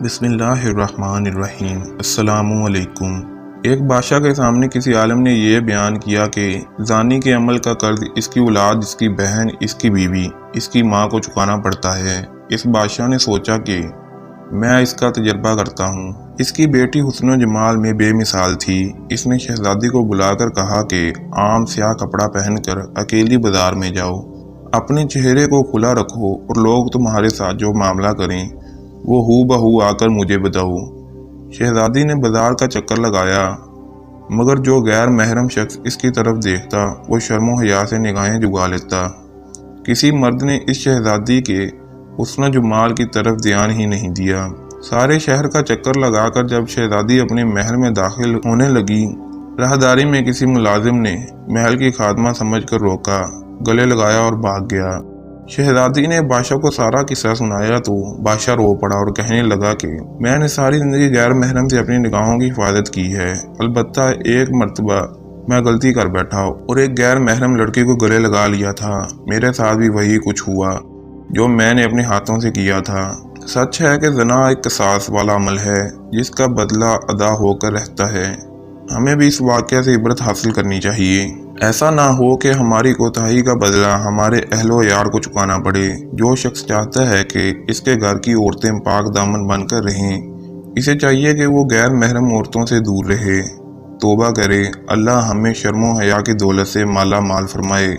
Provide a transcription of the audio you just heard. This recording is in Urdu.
بسم اللہ الرحمن الرحیم۔ السلام علیکم۔ ایک بادشاہ کے سامنے کسی عالم نے یہ بیان کیا کہ زانی کے عمل کا قرض اس کی اولاد، اس کی بہن، اس کی بیوی، اس کی ماں کو چکانا پڑتا ہے۔ اس بادشاہ نے سوچا کہ میں اس کا تجربہ کرتا ہوں۔ اس کی بیٹی حسن و جمال میں بے مثال تھی۔ اس نے شہزادی کو بلا کر کہا کہ عام سیاہ کپڑا پہن کر اکیلی بازار میں جاؤ، اپنے چہرے کو کھلا رکھو اور لوگ تمہارے ساتھ جو معاملہ کریں وہ ہو بہو آ کر مجھے بتاؤ۔ شہزادی نے بازار کا چکر لگایا، مگر جو غیر محرم شخص اس کی طرف دیکھتا وہ شرم و حیا سے نگاہیں جھکا لیتا۔ کسی مرد نے اس شہزادی کے حسن و جمال کی طرف دھیان ہی نہیں دیا۔ سارے شہر کا چکر لگا کر جب شہزادی اپنے محل میں داخل ہونے لگی، راہداری میں کسی ملازم نے محل کی خادمہ سمجھ کر روکا، گلے لگایا اور بھاگ گیا۔ شہزادی نے بادشاہ کو سارا قصہ سنایا تو بادشاہ رو پڑا اور کہنے لگا کہ میں نے ساری زندگی غیر محرم سے اپنی نگاہوں کی حفاظت کی ہے، البتہ ایک مرتبہ میں غلطی کر بیٹھا اور ایک غیر محرم لڑکی کو گلے لگا لیا تھا۔ میرے ساتھ بھی وہی کچھ ہوا جو میں نے اپنے ہاتھوں سے کیا تھا۔ سچ ہے کہ زنا ایک قصاص والا عمل ہے جس کا بدلہ ادا ہو کر رہتا ہے۔ ہمیں بھی اس واقعہ سے عبرت حاصل کرنی چاہیے۔ ایسا نہ ہو کہ ہماری کوتاہی کا بدلہ ہمارے اہل و یار کو چکانا پڑے۔ جو شخص چاہتا ہے کہ اس کے گھر کی عورتیں پاک دامن بن کر رہیں، اسے چاہیے کہ وہ غیر محرم عورتوں سے دور رہے، توبہ کرے۔ اللہ ہمیں شرم و حیا کی دولت سے مالا مال فرمائے۔